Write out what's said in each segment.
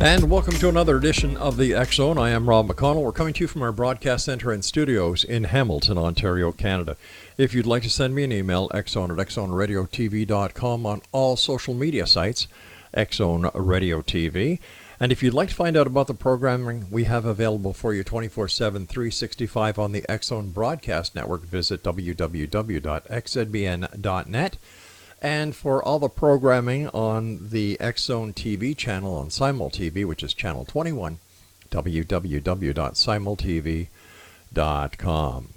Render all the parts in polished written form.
And welcome to another edition of the X Zone. I am Rob McConnell. We're coming to you from our broadcast center and studios in Hamilton, Ontario, Canada. If you'd like to send me an email, xzone@xzoneradiotv.com, on all social media sites, X-Zone Radio TV. And if you'd like to find out about the programming we have available for you 24/7, 365 on the X-Zone Broadcast Network, visit www.xzbn.net. And for all the programming on the X-Zone TV channel on Simul TV, which is channel 21, www.simultv.com.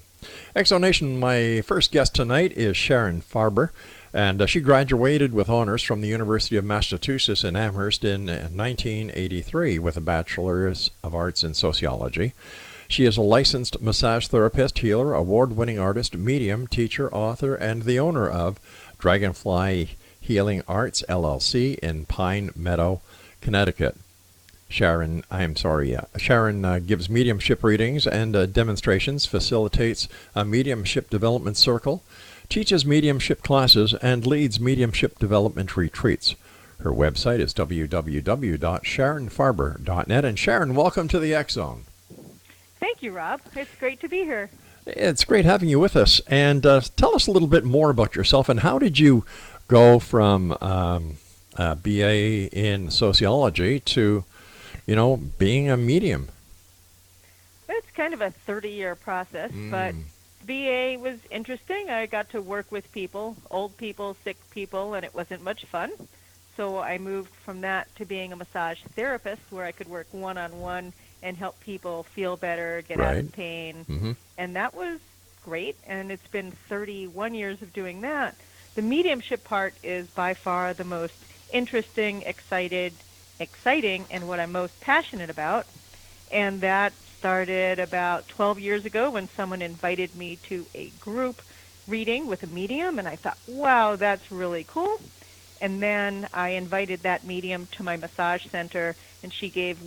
X-Zone Nation, my first guest tonight is Sharon Farber, and she graduated with honors from the University of Massachusetts in Amherst in 1983 with a Bachelor's of Arts in Sociology. She is a licensed massage therapist, healer, award-winning artist, medium, teacher, author, and the owner of Dragonfly Healing Arts, LLC, in Pine Meadow, Connecticut. Sharon gives mediumship readings and demonstrations, facilitates a mediumship development circle, teaches mediumship classes, and leads mediumship development retreats. Her website is www.sharonfarber.net. And Sharon, welcome to the X-Zone. Thank you, Rob. It's great to be here. It's great having you with us. And tell us a little bit more about yourself, and how did you go from a BA in sociology to, being a medium? It's kind of a 30-year process, but BA was interesting. I got to work with people, old people, sick people, and it wasn't much fun. So I moved from that to being a massage therapist, where I could work one-on-one and help people feel better, get out of pain. Mm-hmm. And that was great, and it's been 31 years of doing that. The mediumship part is by far the most interesting, exciting, and what I'm most passionate about. And that started about 12 years ago when someone invited me to a group reading with a medium, and I thought, wow, that's really cool. And then I invited that medium to my massage center, and she gave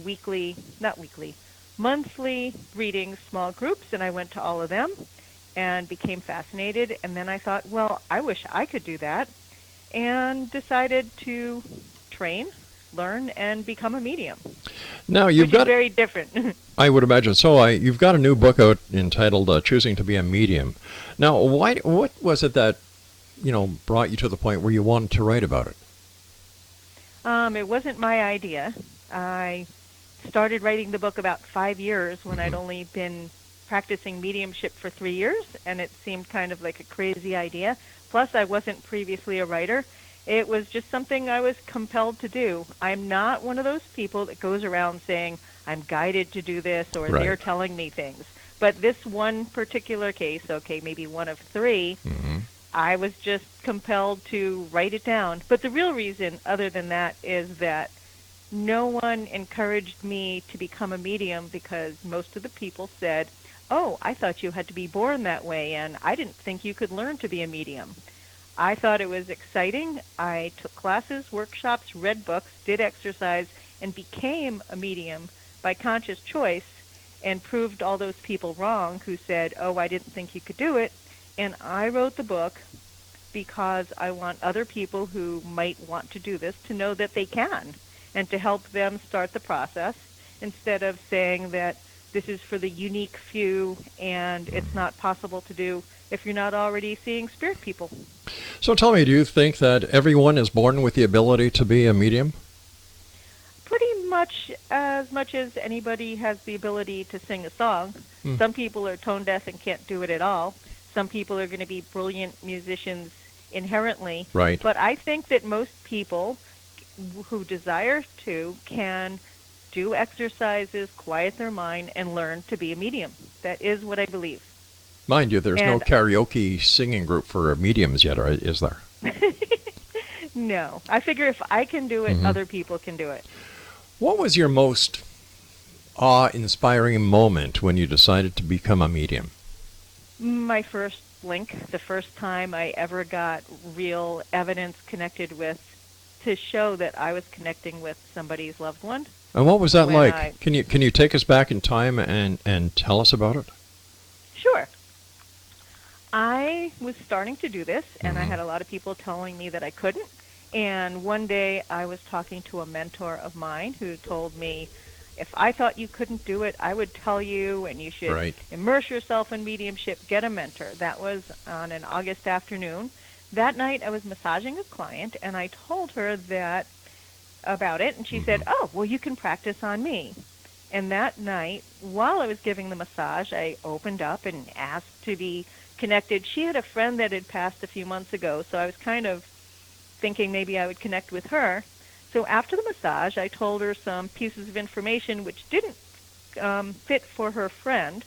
monthly readings, small groups, and I went to all of them and became fascinated. And then I thought, well, I wish I could do that, and decided to train, learn, and become a medium. Now which is very different. I would imagine so. You've got a new book out entitled "Choosing to Be a Medium." Now, what was it that brought you to the point where you wanted to write about it? It wasn't my idea. I started writing the book about 5 years when I'd only been practicing mediumship for 3 years, and it seemed kind of like a crazy idea. Plus, I wasn't previously a writer. It was just something I was compelled to do. I'm not one of those people that goes around saying, I'm guided to do this, or they're telling me things. But this one particular case, maybe one of three, I was just compelled to write it down. But the real reason, other than that, is that no one encouraged me to become a medium, because most of the people said, oh, I thought you had to be born that way, and I didn't think you could learn to be a medium. I thought it was exciting. I took classes, workshops, read books, did exercise, and became a medium by conscious choice, and proved all those people wrong who said, oh, I didn't think you could do it. And I wrote the book because I want other people who might want to do this to know that they can, and to help them start the process, instead of saying that this is for the unique few and it's not possible to do if you're not already seeing spirit people. So tell me, do you think that everyone is born with the ability to be a medium? Pretty much as anybody has the ability to sing a song. Some people are tone deaf and can't do it at all. Some people are going to be brilliant musicians inherently. Right. But I think that most people who desire to can do exercises, quiet their mind, and learn to be a medium. That is what I believe. Mind you, there's no karaoke singing group for mediums yet, or is there? No. I figure if I can do it, other people can do it. What was your most awe-inspiring moment when you decided to become a medium? My first blink, the first time I ever got real evidence connected with, to show that I was connecting with somebody's loved one. And what was that like? Can you take us back in time and tell us about it? Sure. I was starting to do this, and I had a lot of people telling me that I couldn't. And one day I was talking to a mentor of mine who told me if I thought you couldn't do it, I would tell you, and you should Right. immerse yourself in mediumship, get a mentor. That was on an August afternoon. That night I was massaging a client, and I told her that about it, and she said, Mm-hmm. "Oh, well, you can practice on me." And that night, while I was giving the massage, I opened up and asked to be connected. She had a friend that had passed a few months ago, so I was kind of thinking maybe I would connect with her. So after the massage, I told her some pieces of information which didn't fit for her friend,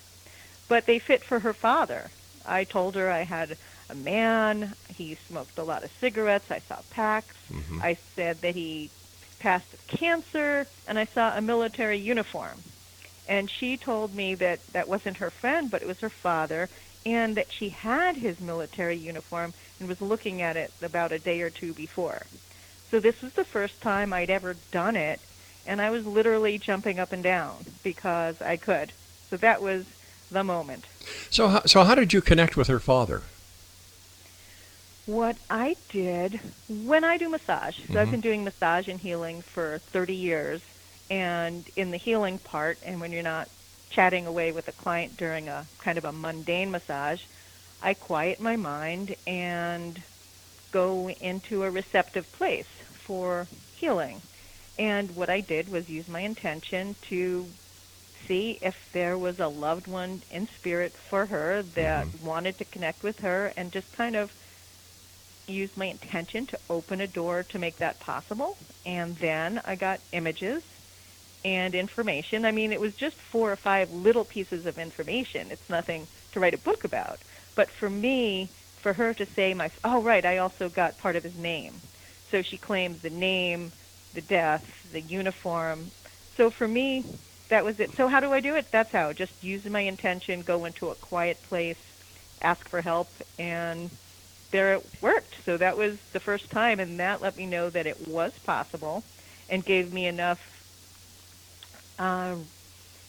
but they fit for her father. I told her I had a man, he smoked a lot of cigarettes, I saw packs. Mm-hmm. I said that he passed of cancer, and I saw a military uniform. And she told me that that wasn't her friend, but it was her father, and that she had his military uniform and was looking at it about a day or two before. So this was the first time I'd ever done it, and I was literally jumping up and down because I could. So that was the moment. So how did you connect with her father? What I did when I do massage, so I've Mm-hmm. been doing massage and healing for 30 years, and in the healing part, and when you're not chatting away with a client during a kind of a mundane massage, I quiet my mind and go into a receptive place for healing. And what I did was use my intention to see if there was a loved one in spirit for her that Mm-hmm. wanted to connect with her, and just kind of used my intention to open a door to make that possible. And then I got images and information. I mean, it was just 4 or 5 little pieces of information. It's nothing to write a book about. But for me, for her to say oh, right, I also got part of his name. So she claims the name, the death, the uniform. So for me, that was it. So how do I do it? That's how. Just use my intention, go into a quiet place, ask for help, and there it worked. So that was the first time, and that let me know that it was possible and gave me enough uh,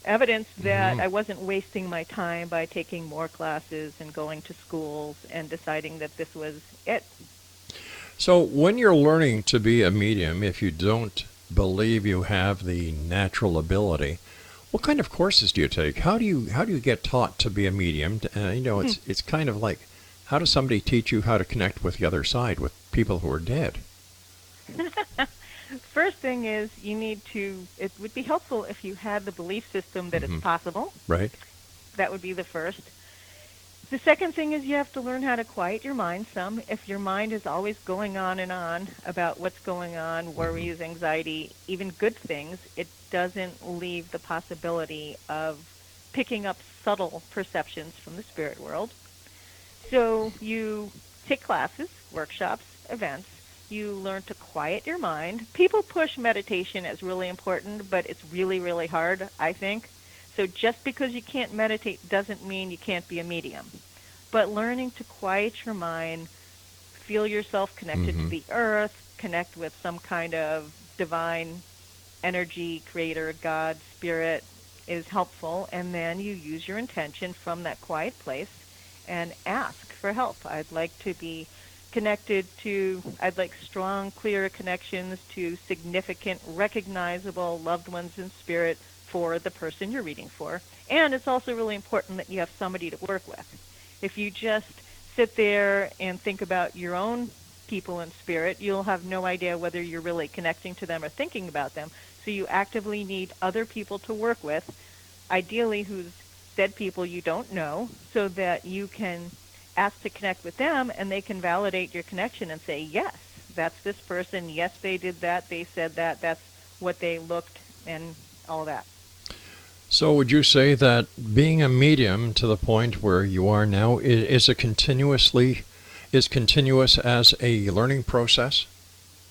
evidence that Mm-hmm. I wasn't wasting my time by taking more classes and going to schools and deciding that this was it. So when you're learning to be a medium, if you don't believe you have the natural ability, what kind of courses do you take? How do you get taught to be a medium? It's kind of like, how does somebody teach you how to connect with the other side, with people who are dead? First thing is it would be helpful if you had the belief system that Mm-hmm. it's possible. Right. That would be the first. The second thing is you have to learn how to quiet your mind some. If your mind is always going on and on about what's going on, Mm-hmm. worries, anxiety, even good things, it doesn't leave the possibility of picking up subtle perceptions from the spirit world. So you take classes, workshops, events. You learn to quiet your mind. People push meditation as really important, but it's really, really hard, I think. So just because you can't meditate doesn't mean you can't be a medium. But learning to quiet your mind, feel yourself connected to Mm-hmm. the earth, connect with some kind of divine energy, creator, God, spirit, is helpful. And then you use your intention from that quiet place and ask for help. I'd like strong, clear connections to significant, recognizable loved ones in spirit for the person you're reading for. And it's also really important that you have somebody to work with. If you just sit there and think about your own people in spirit, you'll have no idea whether you're really connecting to them or thinking about them. So you actively need other people to work with, ideally who's dead people you don't know, so that you can ask to connect with them and they can validate your connection and say, yes, that's this person, yes, they did that, they said that, that's what they looked, and all that. So would you say that being a medium to the point where you are now is continuous as a learning process?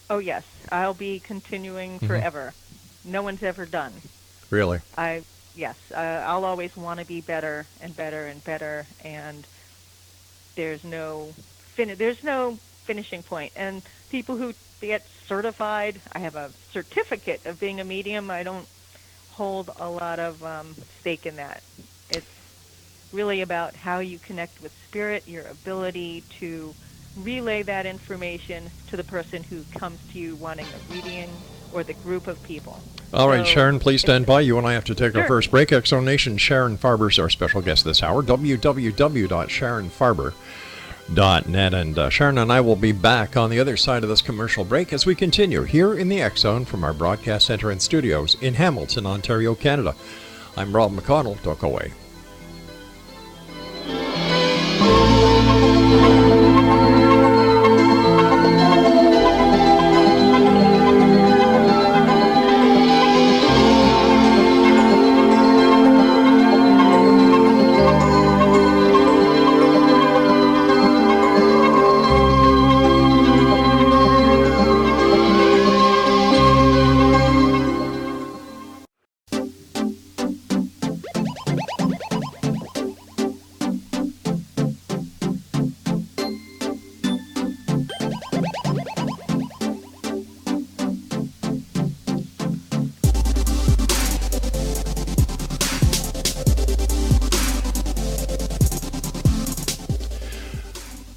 Oh, yes, I'll be continuing Mm-hmm. forever. No one's ever done. Really? Yes, I'll always want to be better and better and better, and there's no finishing point. And people who get certified, I have a certificate of being a medium. I don't hold a lot of stake in that. It's really about how you connect with spirit, your ability to relay that information to the person who comes to you wanting a reading or the group of people. All right, Sharon, please stand by. You and I have to take our Sure. first break. Exo Nation, Sharon Farber is our special guest this hour. www.sharonfarber.net. And Sharon and I will be back on the other side of this commercial break as we continue here in the X Zone from our broadcast center and studios in Hamilton, Ontario, Canada. I'm Rob McConnell. Don't go away.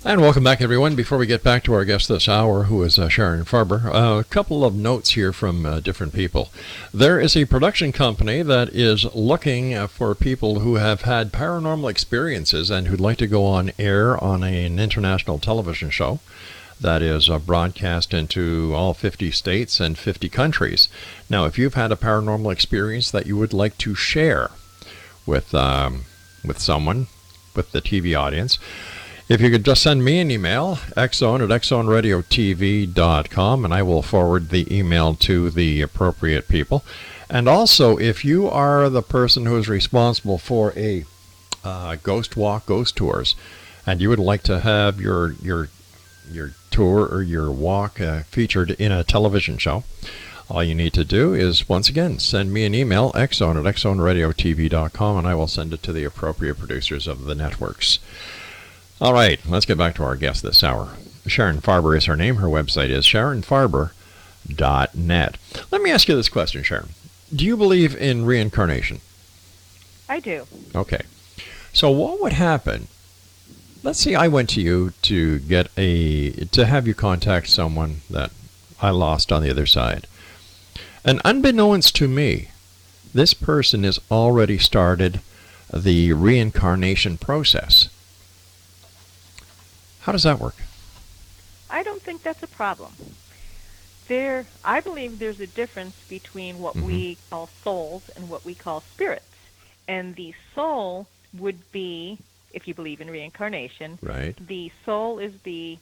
And welcome back, everyone. Before we get back to our guest this hour, who is Sharon Farber, a couple of notes here from different people. There is a production company that is looking for people who have had paranormal experiences and who'd like to go on air on an international television show that is broadcast into all 50 states and 50 countries. Now, if you've had a paranormal experience that you would like to share with someone, with the TV audience, if you could just send me an email, xzone@xzoneradiotv.com, and I will forward the email to the appropriate people. And also, if you are the person who is responsible for a ghost walk, ghost tours, and you would like to have your tour or your walk featured in a television show, all you need to do is, once again, send me an email, xzone@xzoneradiotv.com, and I will send it to the appropriate producers of the networks. All right, let's get back to our guest this hour. Sharon Farber is her name. Her website is sharonfarber.net. Let me ask you this question, Sharon. Do you believe in reincarnation? I do. Okay. So what would happen? Let's say I went to you to have you contact someone that I lost on the other side. And unbeknownst to me, this person has already started the reincarnation process. How does that work? I don't think that's a problem. I believe there's a difference between what we call souls and what we call spirits. And the soul would be, if you believe in reincarnation, right. The soul is the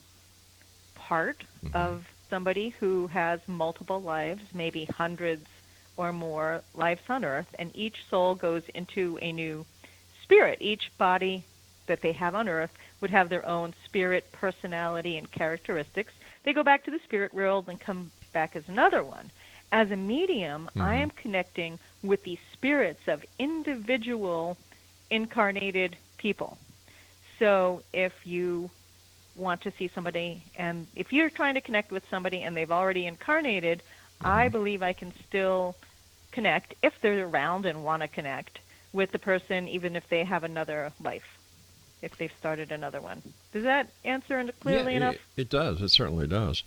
part of somebody who has multiple lives, maybe hundreds or more lives on Earth, and each soul goes into a new spirit. Each body that they have on Earth would have their own spirit, personality, and characteristics. They go back to the spirit world and come back as another one. As a medium, I am connecting with the spirits of individual incarnated people. So if you want to see somebody, and if you're trying to connect with somebody and they've already incarnated, I believe I can still connect, if they're around and want to connect, with the person even if they have another life, if they've started another one. Does that answer it clearly enough? It does. It certainly does.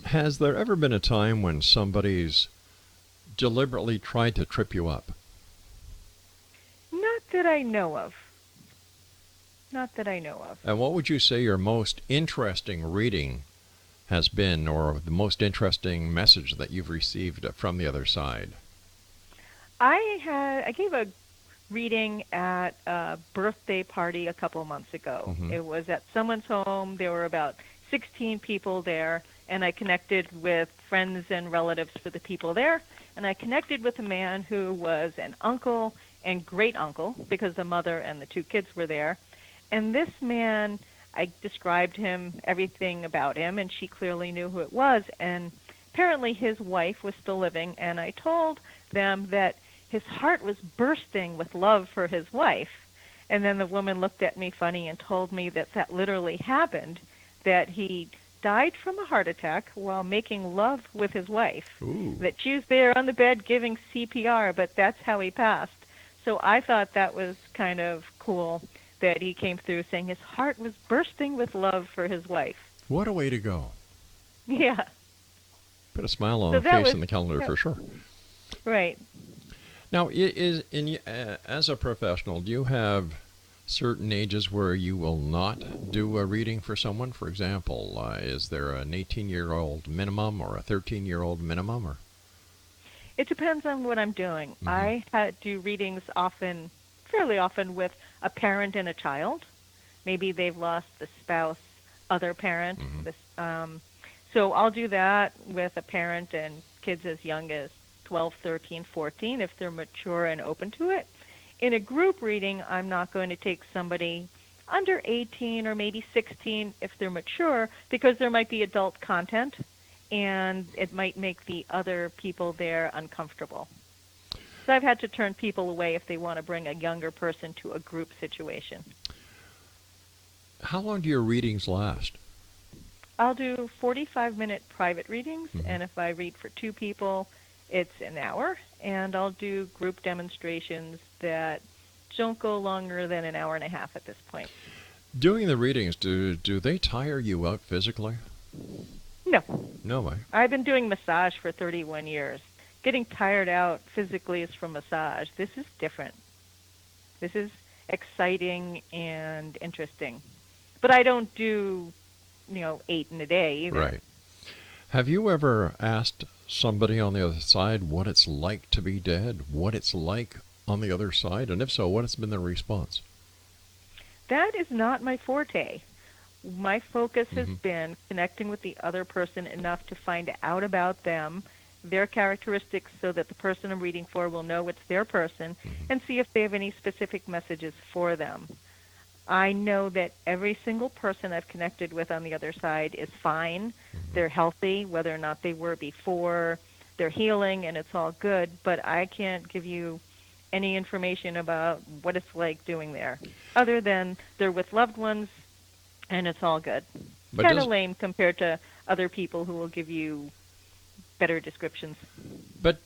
Has there ever been a time when somebody's deliberately tried to trip you up? Not that I know of. Not that I know of. And what would you say your most interesting reading has been, or the most interesting message that you've received from the other side? I gave a reading at a birthday party a couple of months ago. It was at someone's home. There were about 16 people there, and I connected with friends and relatives for the people there, and I connected with a man who was an uncle and great-uncle, because the mother and the two kids were there. And this man, I described him, everything about him, and she clearly knew who it was, and apparently his wife was still living, and I told them that his heart was bursting with love for his wife. And then the woman looked at me funny and told me that that literally happened, that he died from a heart attack while making love with his wife. Ooh. That she was there on the bed giving CPR, but that's how he passed. So I thought that was kind of cool, that he came through saying his heart was bursting with love for his wife. What a way to go. Yeah. Put a smile on So the that face was in the calendar for sure. right. Now, as a professional, do you have certain ages where you will not do a reading for someone? For example, is there an 18-year-old minimum or a 13-year-old minimum? Or It depends on what I'm doing. I do readings fairly often with a parent and a child. Maybe they've lost the spouse, other parent. So I'll do that with a parent and kids as young as 12, 13, 14 if they're mature and open to it. In a group reading, I'm not going to take somebody under 18 or maybe 16 if they're mature, because there might be adult content and it might make the other people there uncomfortable. So I've had to turn people away if they want to bring a younger person to a group situation. how long do your readings last? I'll do 45-minute private readings, and if I read for two people, it's an hour, and I'll do group demonstrations that don't go longer than an hour and a half at this point. Doing the readings, do they tire you out physically? No. No way. I've been doing massage for 31 years. Getting tired out physically is from massage. This is different. This is exciting and interesting. But I don't do, 8 in a day either. Right. Have you ever asked somebody on the other side what it's like to be dead, what it's like on the other side? And if so, what has been their response? That is not my forte. My focus has been connecting with the other person enough to find out about them, their characteristics, so that the person I'm reading for will know it's their person, and see if they have any specific messages for them. I know that every single person I've connected with on the other side is fine. They're healthy, whether or not they were before. They're healing, and it's all good, but I can't give you any information about what it's like doing there, other than they're with loved ones, and it's all good. Kind of lame compared to other people who will give you better descriptions. But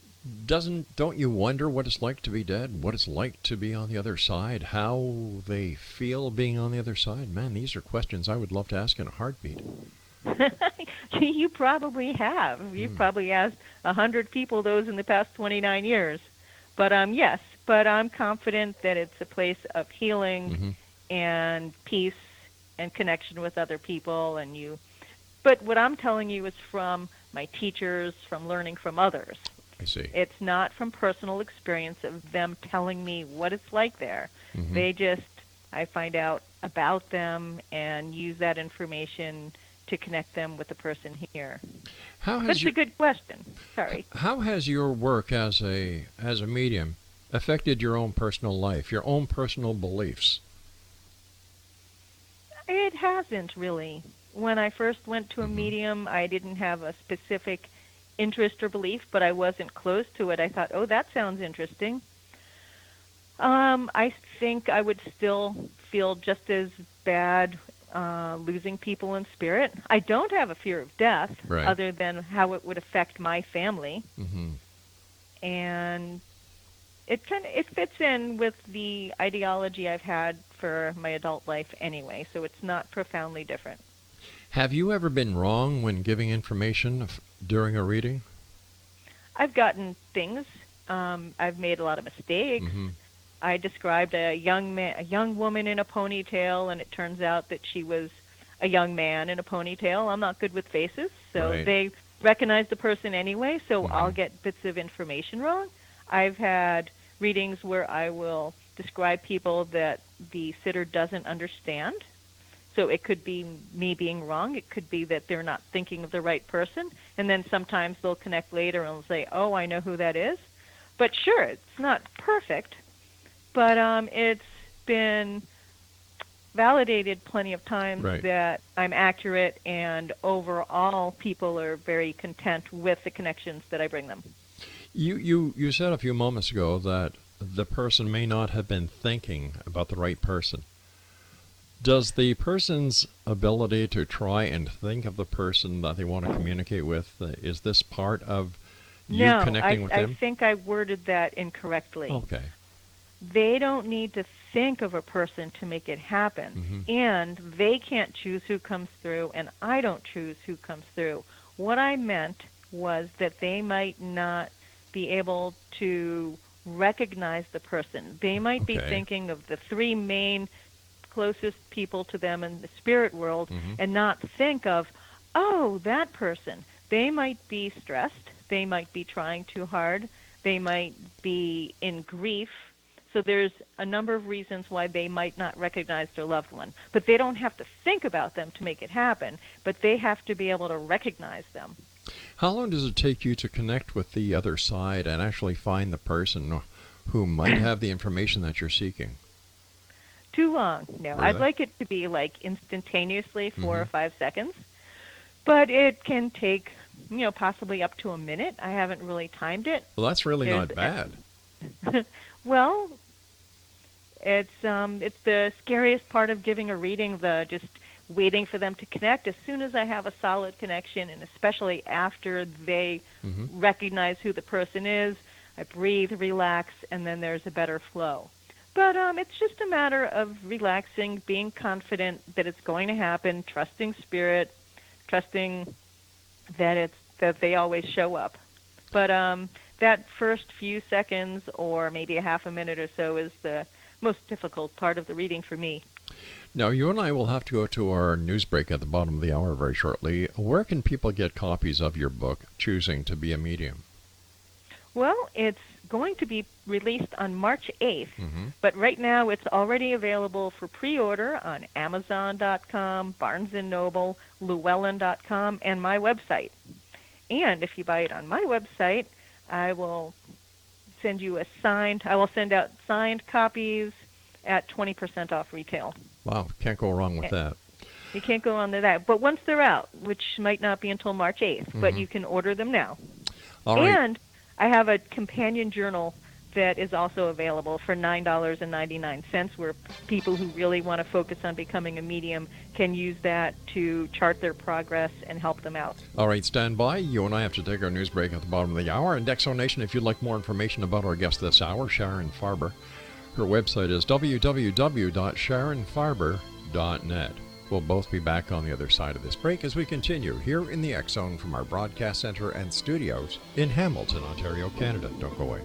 don't you wonder what it's like to be dead, what it's like to be on the other side, how they feel being on the other side? Man, these are questions I would love to ask in a heartbeat. You probably have. You've probably asked 100 people those in the past 29 years. But yes, but I'm confident that it's a place of healing and peace and connection with other people and you. But what I'm telling you is from my teachers, from learning from others. I see. It's not from personal experience of them telling me what it's like there. I find out about them and use that information to connect them with the person here. That's a good question. Sorry. How has your work as a medium affected your own personal life, your own personal beliefs? It hasn't really. When I first went to a medium, I didn't have a specific interest or belief, but I wasn't close to it. I thought, oh, that sounds interesting. I think I would still feel just as bad losing people in spirit. I don't have a fear of death, other than how it would affect my family. And it fits in with the ideology I've had for my adult life anyway, so it's not profoundly different. Have you ever been wrong when giving information during a reading? I've gotten things. I've made a lot of mistakes. I described a young woman in a ponytail, and it turns out that she was a young man in a ponytail. I'm not good with faces, so they recognize the person anyway, so I'll get bits of information wrong. I've had readings where I will describe people that the sitter doesn't understand. So it could be me being wrong. It could be that they're not thinking of the right person. And then sometimes they'll connect later and say, oh, I know who that is. But sure, it's not perfect. But it's been validated plenty of times that I'm accurate, and overall people are very content with the connections that I bring them. You said a few moments ago that the person may not have been thinking about the right person. Does the person's ability to try and think of the person that they want to communicate with, is this part of you connecting with them? No, I think I worded that incorrectly. Okay. They don't need to think of a person to make it happen. And they can't choose who comes through, and I don't choose who comes through. What I meant was that they might not be able to recognize the person. They might be thinking of the three main closest people to them in the spirit world and not think of, oh, that person. They might be stressed. They might be trying too hard. They might be in grief. So there's a number of reasons why they might not recognize their loved one. But they don't have to think about them to make it happen, but they have to be able to recognize them. How long does it take you to connect with the other side and actually find the person who might have the information that you're seeking? Too long. No, Really? I'd like it to be like instantaneously, 4 or 5 seconds. But it can take, possibly up to a minute. I haven't really timed it. Well, that's really not bad. Well, it's the scariest part of giving a reading, the just waiting for them to connect. As soon as I have a solid connection, and especially after they recognize who the person is, I breathe, relax, and then there's a better flow. But it's just a matter of relaxing, being confident that it's going to happen, trusting spirit, trusting that they always show up. But that first few seconds or maybe a half a minute or so is the most difficult part of the reading for me. Now, you and I will have to go to our news break at the bottom of the hour very shortly. Where can people get copies of your book, Choosing to Be a Medium? Well, it's going to be released on March 8th, but right now it's already available for pre-order on Amazon.com, Barnes & Noble, Llewellyn.com, and my website. And if you buy it on my website, I will send out signed copies at 20% off retail. Wow, can't go wrong with that. You can't go on to that. But once they're out, which might not be until March 8th, but you can order them now. All right. And I have a companion journal that is also available for $9.99, where people who really want to focus on becoming a medium can use that to chart their progress and help them out. All right, stand by. You and I have to take our news break at the bottom of the hour. And Exonation, if you'd like more information about our guest this hour, Sharon Farber, her website is www.sharonfarber.net. We'll both be back on the other side of this break as we continue here in the X Zone from our broadcast center and studios in Hamilton, Ontario, Canada. Don't go away.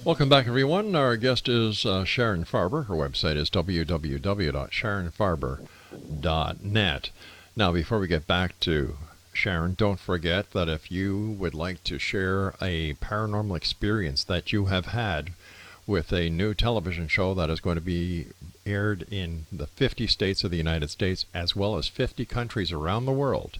Welcome back, everyone. Our guest is Sharon Farber. Her website is www.sharonfarber.net. Now, before we get back to Sharon, don't forget that if you would like to share a paranormal experience that you have had with a new television show that is going to be aired in the 50 states of the United States as well as 50 countries around the world,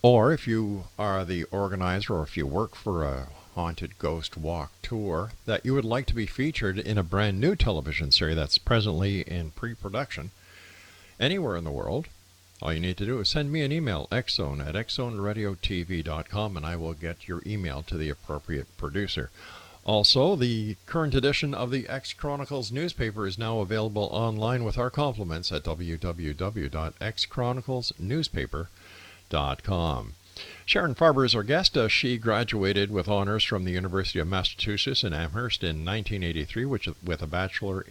or if you are the organizer or if you work for a haunted ghost walk tour that you would like to be featured in a brand new television series that's presently in pre-production anywhere in the world, all you need to do is send me an email, xzone@xzoneradiotv.com, and I will get your email to the appropriate producer. Also, the current edition of the X Chronicles newspaper is now available online with our compliments at www.xchroniclesnewspaper.com. Sharon Farber is our guest. She graduated with honors from the University of Massachusetts in Amherst in 1983, with a Bachelor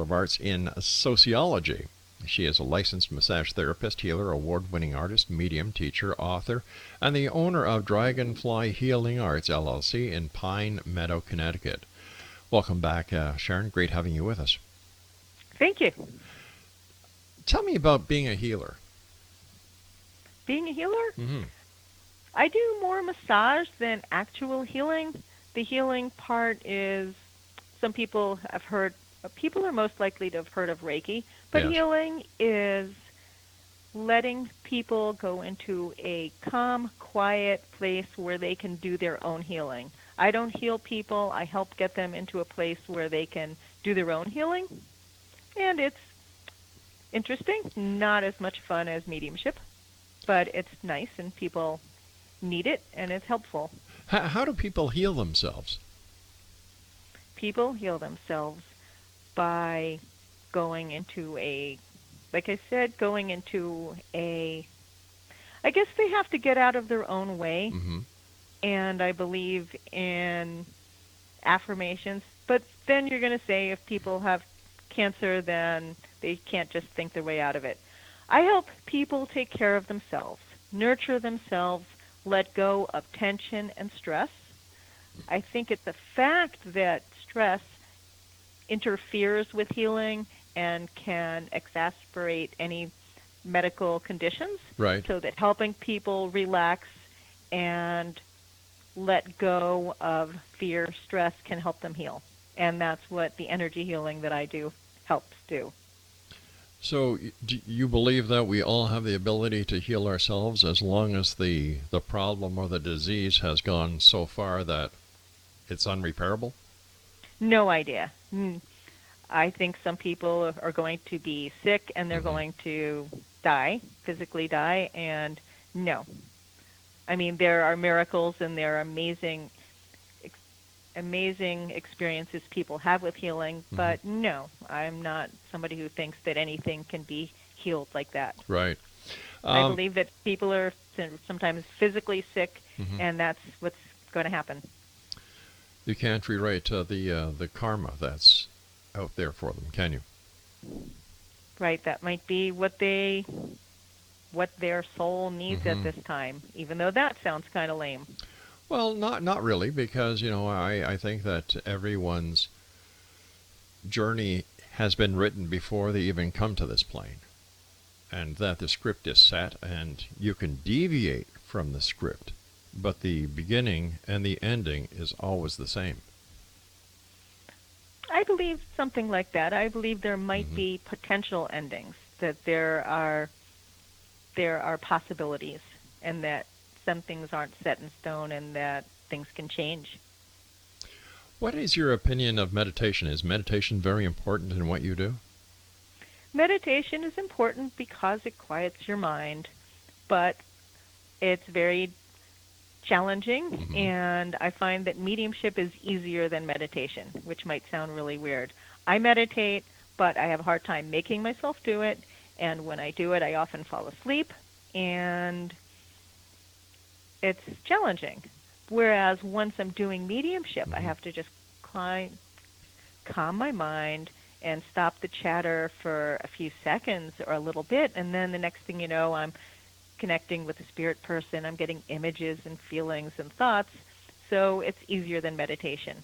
of Arts in Sociology. She is a licensed massage therapist, healer, award-winning artist, medium, teacher, author, and the owner of Dragonfly Healing Arts, LLC, in Pine Meadow, Connecticut. Welcome back, Sharon. Great having you with us. Thank you. Tell me about being a healer. Being a healer? Mm-hmm. I do more massage than actual healing. The healing part is, some people have heard, people are most likely to have heard of Reiki, But Yes. healing is letting people go into a calm, quiet place where they can do their own healing. I don't heal people. I help get them into a place where they can do their own healing. And it's interesting, not as much fun as mediumship, but it's nice and people need it and it's helpful. How do people heal themselves? People heal themselves by going into a, like I said, going into a, I guess they have to get out of their own way. Mm-hmm. And I believe in affirmations. But then you're going to say if people have cancer, then they can't just think their way out of it. I help people take care of themselves, nurture themselves, let go of tension and stress. I think it's the fact that stress interferes with healing and can exacerbate any medical conditions. Right. So that helping people relax and let go of fear, stress can help them heal. And that's what the energy healing that I do helps do. So do you believe that we all have the ability to heal ourselves as long as the problem or the disease has gone so far that it's unrepairable? No idea. I think some people are going to be sick and they're going to die, physically die, and no. I mean, there are miracles and there are amazing experiences people have with healing, but no, I'm not somebody who thinks that anything can be healed like that. Right. I believe that people are sometimes physically sick, and that's what's going to happen. You can't rewrite the karma that's out there for them, can you? Right, that might be what their soul needs at this time, even though that sounds kind of lame. Well, not really, because, I think that everyone's journey has been written before they even come to this plane, and that the script is set, and you can deviate from the script, but the beginning and the ending is always the same. I believe something like that. I believe there might be potential endings, that there are possibilities, and that some things aren't set in stone and that things can change. What is your opinion of meditation? Is meditation very important in what you do? Meditation is important because it quiets your mind, but it's very challenging, and I find that mediumship is easier than meditation, which might sound really weird. I meditate, but I have a hard time making myself do it, and when I do it, I often fall asleep, and it's challenging. Whereas once I'm doing mediumship, I have to just calm my mind and stop the chatter for a few seconds or a little bit, and then the next thing you know, I'm connecting with a spirit person. I'm getting images and feelings and thoughts, so it's easier than meditation.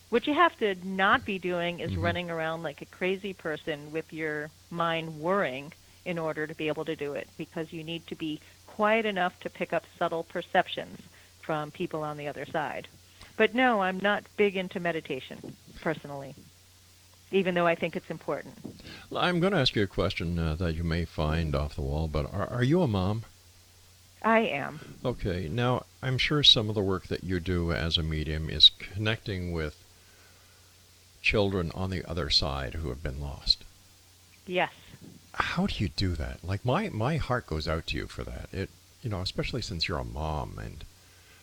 What you have to not be doing is running around like a crazy person with your mind worrying in order to be able to do it, because you need to be quiet enough to pick up subtle perceptions from people on the other side. But no, I'm not big into meditation, personally, even though I think it's important. I'm going to ask you a question that you may find off the wall, but are you a mom? I am. Okay, now I'm sure some of the work that you do as a medium is connecting with children on the other side who have been lost. Yes. How do you do that? Like my heart goes out to you for that. Especially since you're a mom, and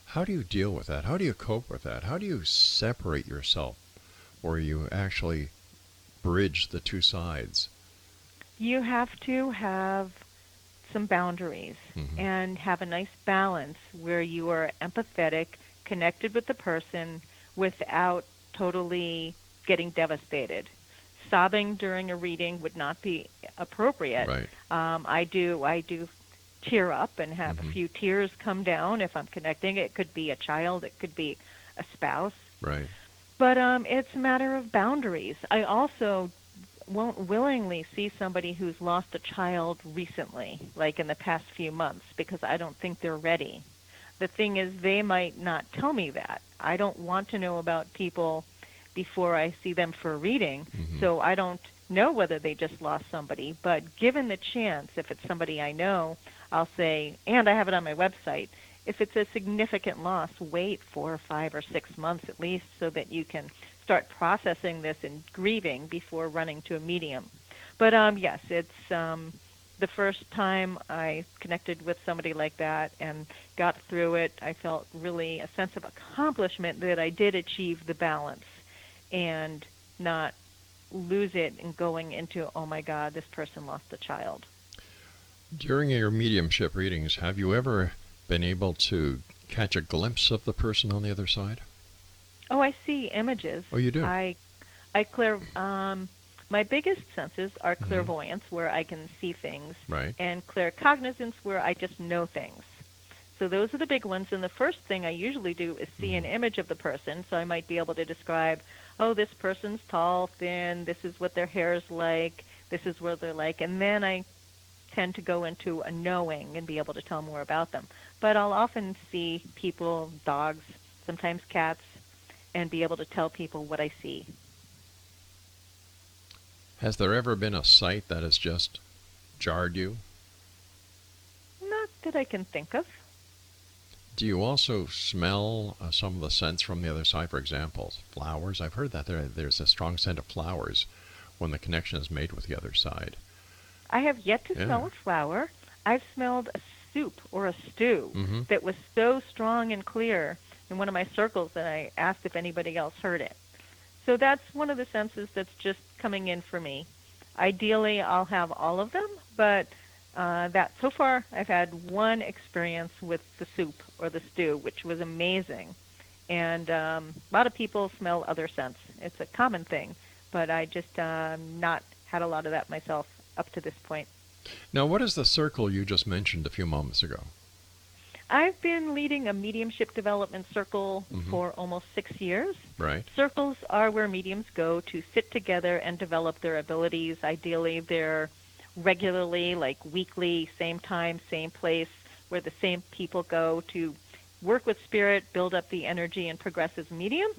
how do you deal with that? How do you cope with that? How do you separate yourself, or you actually bridge the two sides? You have to have some boundaries and have a nice balance where you are empathetic, connected with the person without totally getting devastated. Sobbing during a reading would not be appropriate. Right. I do tear up and have a few tears come down if I'm connecting. It could be a child, it could be a spouse. Right. But it's a matter of boundaries. I also won't willingly see somebody who's lost a child recently, like in the past few months, because I don't think they're ready. The thing is, they might not tell me that. I don't want to know about people before I see them for a reading, so I don't know whether they just lost somebody, but given the chance, if it's somebody I know, I'll say, and I have it on my website, if it's a significant loss, wait 4 or 5 or 6 months at least so that you can start processing this and grieving before running to a medium. But yes, it's the first time I connected with somebody like that and got through it. I felt really a sense of accomplishment that I did achieve the balance and not lose it in going into, oh my God, this person lost a child. During your mediumship readings, have you ever been able to catch a glimpse of the person on the other side? Oh, I see images. Oh, you do? My biggest senses are clairvoyance, where I can see things, right, and claircognizance, where I just know things. So those are the big ones, and the first thing I usually do is see an image of the person, so I might be able to describe, oh, this person's tall, thin, this is what their hair is like, this is what they're like, and then I tend to go into a knowing and be able to tell more about them. But I'll often see people, dogs, sometimes cats, and be able to tell people what I see. Has there ever been a sight that has just jarred you? Not that I can think of. Do you also smell some of the scents from the other side? For example, flowers. I've heard that there's a strong scent of flowers when the connection is made with the other side. I have yet to smell a flower. I've smelled a soup or a stew that was so strong and clear in one of my circles that I asked if anybody else heard it. So that's one of the senses that's just coming in for me. Ideally, I'll have all of them, but that so far I've had one experience with the soup or the stew, which was amazing. And a lot of people smell other scents. It's a common thing, but I just not had a lot of that myself up to this point. Now, what is the circle you just mentioned a few moments ago? I've been leading a mediumship development circle for almost 6 years. Right. Circles are where mediums go to sit together and develop their abilities. Ideally, they're regularly, like weekly, same time, same place, where the same people go to work with spirit, build up the energy, and progress as medium.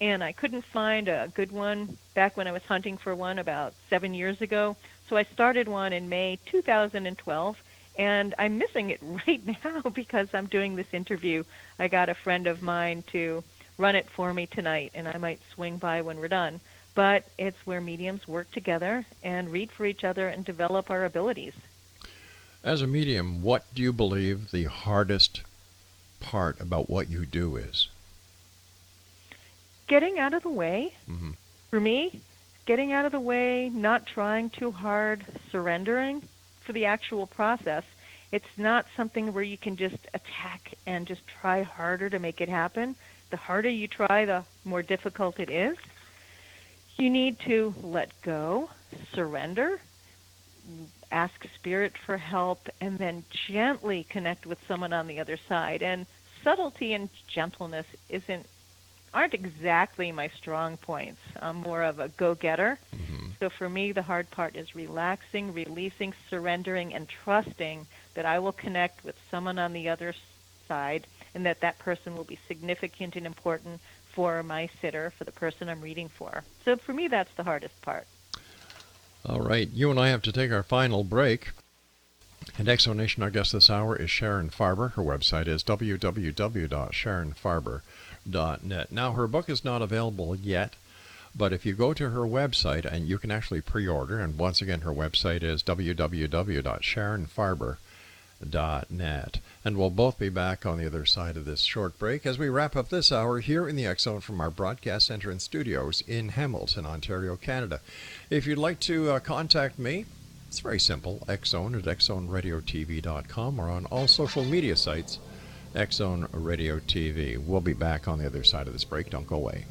And I couldn't find a good one back when I was hunting for one about 7 years ago. So I started one in May 2012. And I'm missing it right now because I'm doing this interview. I got a friend of mine to run it for me tonight, and I might swing by when we're done. But it's where mediums work together and read for each other and develop our abilities. As a medium, what do you believe the hardest part about what you do is? Getting out of the way. For me, getting out of the way, not trying too hard, surrendering for the actual process. It's not something where you can just attack and just try harder to make it happen. The harder you try, the more difficult it is. You need to let go, surrender, ask spirit for help, and then gently connect with someone on the other side. And subtlety and gentleness aren't exactly my strong points. I'm more of a go-getter. So for me, the hard part is relaxing, releasing, surrendering, and trusting that I will connect with someone on the other side and that person will be significant and important for my sitter, for the person I'm reading for. So for me, that's the hardest part. All right. You and I have to take our final break. And Exonation, our guest this hour is Sharon Farber. Her website is www.sharonfarber.net. Now, her book is not available yet, but if you go to her website, and you can actually pre-order, and once again, her website is www.sharonfarber.net. And we'll both be back on the other side of this short break as we wrap up this hour here in the X Zone from our broadcast center and studios in Hamilton, Ontario, Canada. If you'd like to contact me, it's very simple, xzone at xzoneradiotv.com or on all social media sites, X Zone Radio TV. We'll be back on the other side of this break. Don't go away.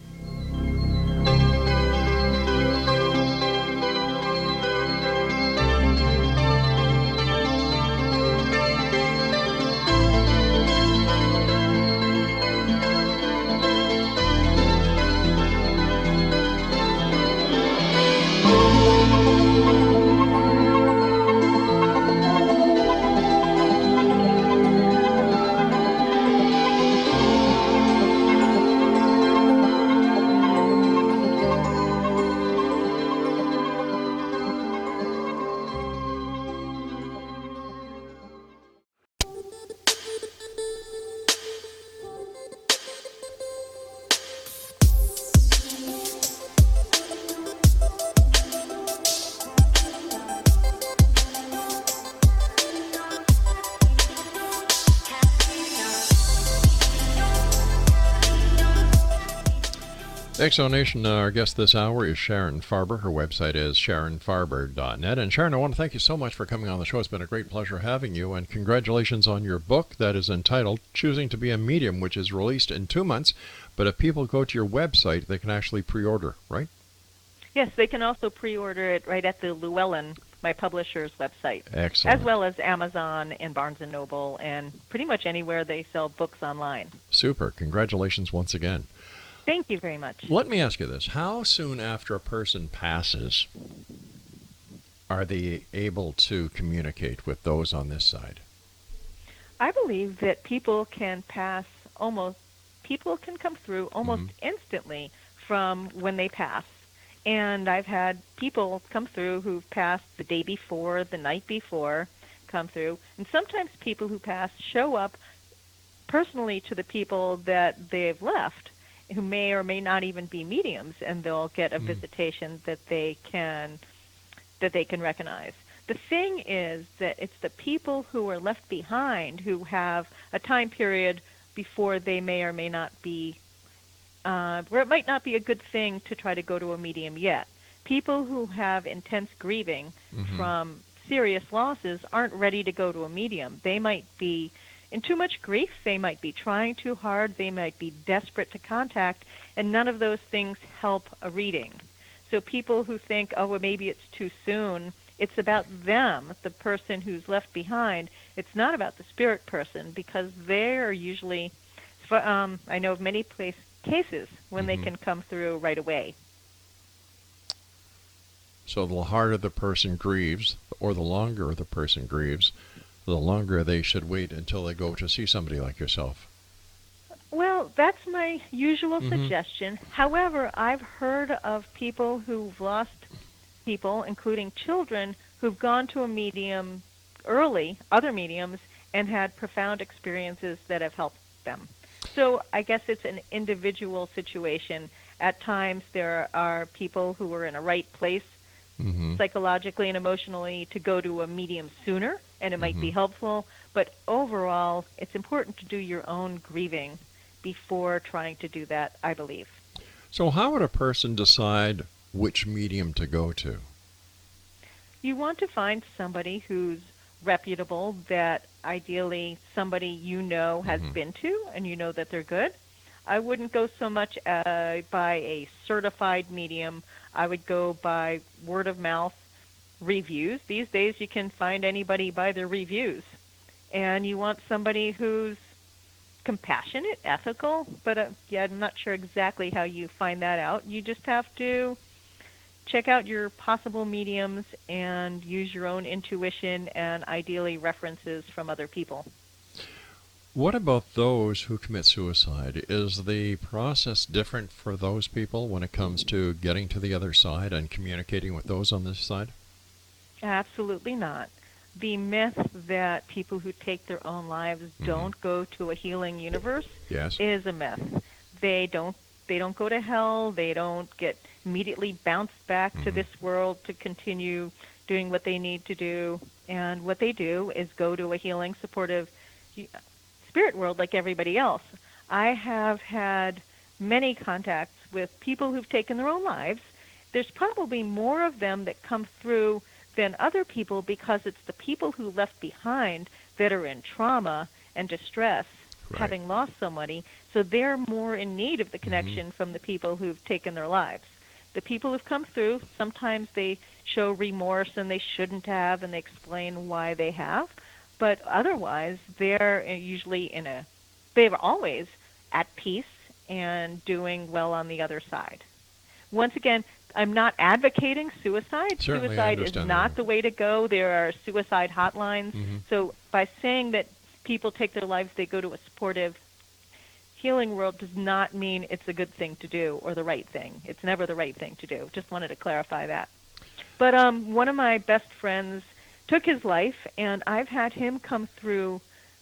Exonation, our guest this hour is Sharon Farber. Her website is sharonfarber.net. And Sharon, I want to thank you so much for coming on the show. It's been a great pleasure having you, and congratulations on your book that is entitled Choosing to be a Medium, which is released in 2 months. But if people go to your website, they can actually pre-order, right? Yes, they can also pre-order it right at the Llewellyn, my publisher's website. Excellent. As well as Amazon and Barnes & Noble and pretty much anywhere they sell books online. Super. Congratulations once again. Thank you very much. Let me ask you this. How soon after a person passes are they able to communicate with those on this side? I believe that people can come through almost instantly from when they pass. And I've had people come through who've passed the day before, the night before, come through. And sometimes people who pass show up personally to the people that they've left, who may or may not even be mediums, and they'll get a visitation that they can recognize. The thing is that it's the people who are left behind who have a time period before they may or may not be, where it might not be a good thing to try to go to a medium yet. People who have intense grieving from serious losses aren't ready to go to a medium. They might be in too much grief, they might be trying too hard, they might be desperate to contact, and none of those things help a reading. So people who think, oh, well, maybe it's too soon, it's about them, the person who's left behind. It's not about the spirit person, because they're usually, I know of many cases when they can come through right away. So the harder the person grieves, or the longer the person grieves, the longer they should wait until they go to see somebody like yourself. Well, that's my usual suggestion. However, I've heard of people who've lost people, including children, who've gone to a medium early, other mediums, and had profound experiences that have helped them. So I guess it's an individual situation. At times there are people who are in a right place psychologically and emotionally to go to a medium sooner, and it might be helpful. But overall, it's important to do your own grieving before trying to do that, I believe. So how would a person decide which medium to go to? You want to find somebody who's reputable, that ideally somebody you know has been to, and you know that they're good. I wouldn't go so much by a certified medium. I would go by word of mouth reviews. These days you can find anybody by their reviews. And you want somebody who's compassionate, ethical, but I'm not sure exactly how you find that out. You just have to check out your possible mediums and use your own intuition and ideally references from other people. What about those who commit suicide? Is the process different for those people when it comes to getting to the other side and communicating with those on this side? Absolutely not. The myth that people who take their own lives don't go to a healing universe is a myth. They don't go to hell. They don't get immediately bounced back to this world to continue doing what they need to do. And what they do is go to a healing, supportive spirit world like everybody else. I have had many contacts with people who've taken their own lives. There's probably more of them that come through than other people because it's the people who left behind that are in trauma and distress, having lost somebody, so they're more in need of the connection from the people who've taken their lives. The people who've come through, sometimes they show remorse and they shouldn't have, and they explain why they have, but otherwise they're usually they're always at peace and doing well on the other side. Once again, I'm not advocating suicide. Certainly, suicide is not the way to go. There are suicide hotlines. So by saying that people take their lives, they go to a supportive healing world does not mean it's a good thing to do or the right thing. It's never the right thing to do. Just wanted to clarify that. But one of my best friends took his life, and I've had him come through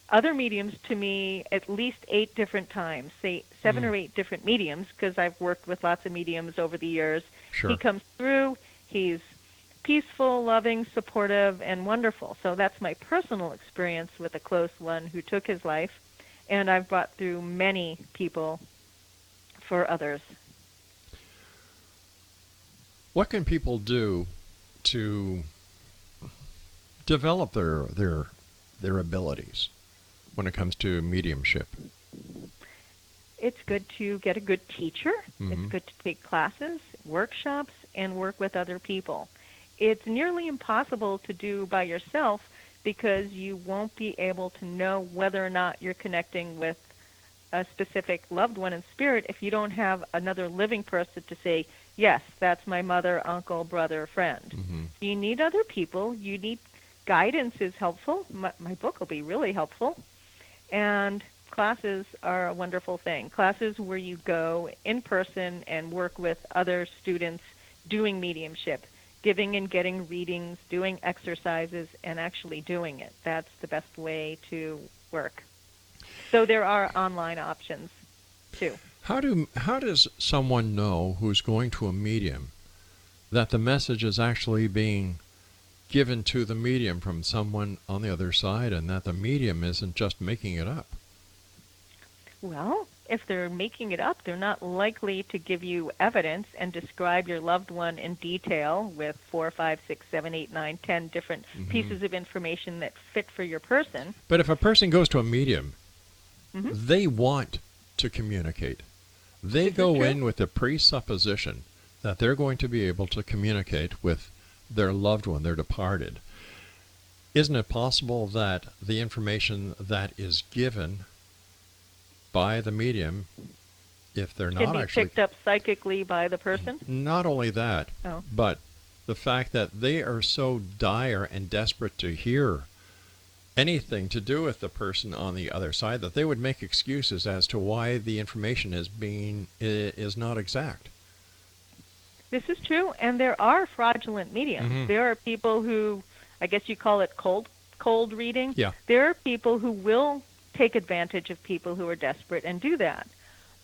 other mediums to me at least 8 different times, say 7 or 8 different mediums, because I've worked with lots of mediums over the years. Sure. He comes through, he's peaceful, loving, supportive, and wonderful. So that's my personal experience with a close one who took his life, and I've brought through many people for others. What can people do to develop their abilities when it comes to mediumship? It's good to get a good teacher. Mm-hmm. It's good to take classes, workshops, and work with other people. It's nearly impossible to do by yourself because you won't be able to know whether or not you're connecting with a specific loved one in spirit if you don't have another living person to say, yes, that's my mother, uncle, brother, friend. Mm-hmm. You need other people. You need guidance is helpful. My book will be really helpful. And classes are a wonderful thing. Classes where you go in person and work with other students doing mediumship, giving and getting readings, doing exercises, and actually doing it. That's the best way to work. So there are online options, too. How does someone know who's going to a medium that the message is actually being given to the medium from someone on the other side and that the medium isn't just making it up? Well, if they're making it up, they're not likely to give you evidence and describe your loved one in detail with 4, 5, 6, 7, 8, 9, 10 different pieces of information that fit for your person. But if a person goes to a medium, Mm-hmm. they want to communicate. They go in with the presupposition that they're going to be able to communicate with their loved one, their departed. Isn't it possible that the information that is given by the medium, if they're not actually... Can be picked up psychically by the person? Not only that, Oh. but the fact that they are so dire and desperate to hear anything to do with the person on the other side that they would make excuses as to why the information is not exact. This is true, and there are fraudulent mediums. Mm-hmm. There are people who, I guess you call it cold reading. Yeah. There are people who will take advantage of people who are desperate and do that.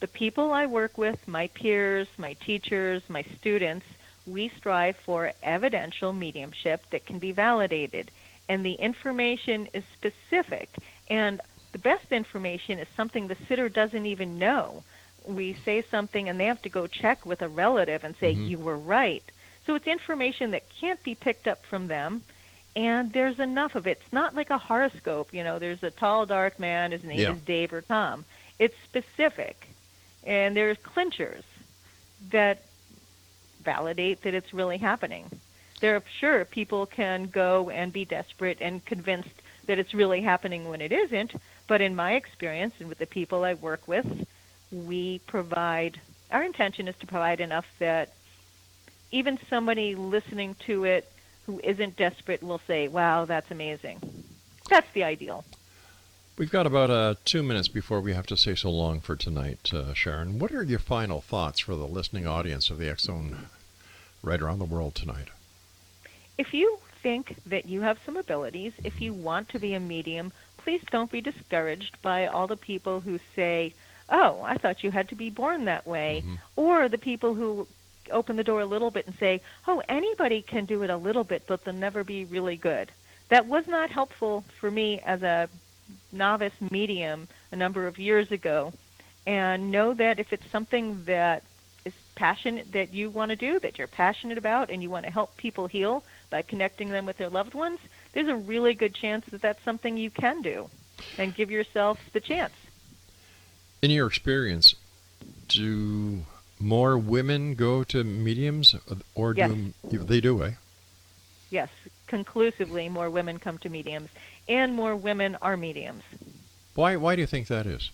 The people I work with, my peers, my teachers, my students, we strive for evidential mediumship that can be validated. And the information is specific. And the best information is something the sitter doesn't even know. We say something and they have to go check with a relative and say, you were right. So it's information that can't be picked up from them. And there's enough of it. It's not like a horoscope. You know, there's a tall, dark man. His name is Dave or Tom. It's specific. And there's clinchers that validate that it's really happening. Sure, people can go and be desperate and convinced that it's really happening when it isn't. But in my experience and with the people I work with, our intention is to provide enough that even somebody listening to it who isn't desperate will say, wow, that's amazing. That's the ideal. We've got about 2 minutes before we have to say so long for tonight, Sharon. What are your final thoughts for the listening audience of the X-Zone right around the world tonight? If you think that you have some abilities, if you want to be a medium, please don't be discouraged by all the people who say, oh, I thought you had to be born that way, or the people who open the door a little bit and say, oh, anybody can do it a little bit, but they'll never be really good. That was not helpful for me as a novice medium a number of years ago. And know that if it's something that is passionate, that you want to do, that you're passionate about, and you want to help people heal by connecting them with their loved ones, there's a really good chance that that's something you can do. And give yourself the chance. In your experience, do more women go to mediums, or they do, eh? Yes, conclusively more women come to mediums, and more women are mediums. Why do you think that is?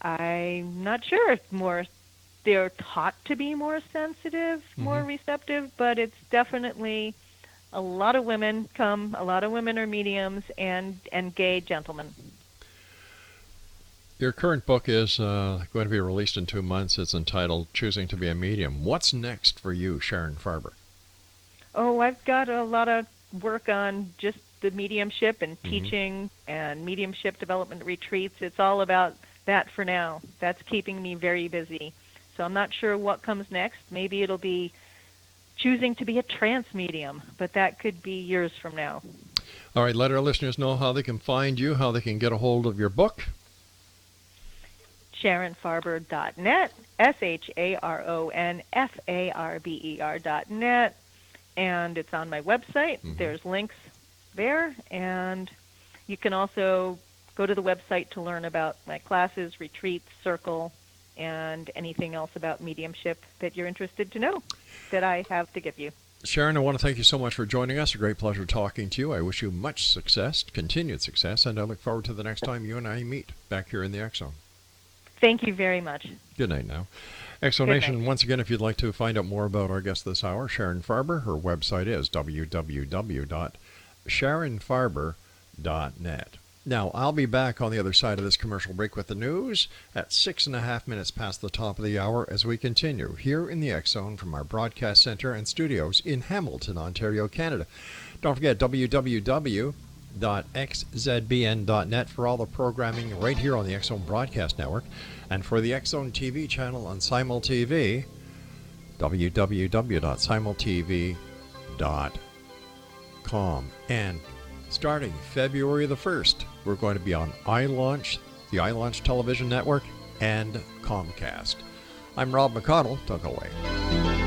I'm not sure. They're taught to be more sensitive, more receptive, but it's definitely a lot of women come, a lot of women are mediums, and gay gentlemen. Your current book is going to be released in 2 months. It's entitled Choosing to be a Medium. What's next for you, Sharon Farber? Oh, I've got a lot of work on just the mediumship and teaching and mediumship development retreats. It's all about that for now. That's keeping me very busy. So I'm not sure what comes next. Maybe it'll be choosing to be a trance medium, but that could be years from now. All right, let our listeners know how they can find you, how they can get a hold of your book. SharonFarber.net, SharonFarber.net, and it's on my website. Mm-hmm. There's links there, and you can also go to the website to learn about my classes, retreats, circle, and anything else about mediumship that you're interested to know that I have to give you. Sharon, I want to thank you so much for joining us. A great pleasure talking to you. I wish you much success, continued success, and I look forward to the next time you and I meet back here in the X Zone. Thank you very much. Good night now. X Zone Nation, once again, if you'd like to find out more about our guest this hour, Sharon Farber, her website is www.sharonfarber.net. Now, I'll be back on the other side of this commercial break with the news at 6.5 minutes past the top of the hour as we continue here in the X Zone from our broadcast center and studios in Hamilton, Ontario, Canada. Don't forget www.xzbn.net for all the programming right here on the X Zone Broadcast Network. And for the X Zone TV channel on Simul TV, www.simultv.com. And starting February the 1st, we're going to be on iLaunch, the iLaunch Television Network, and Comcast. I'm Rob McConnell. Don't go away.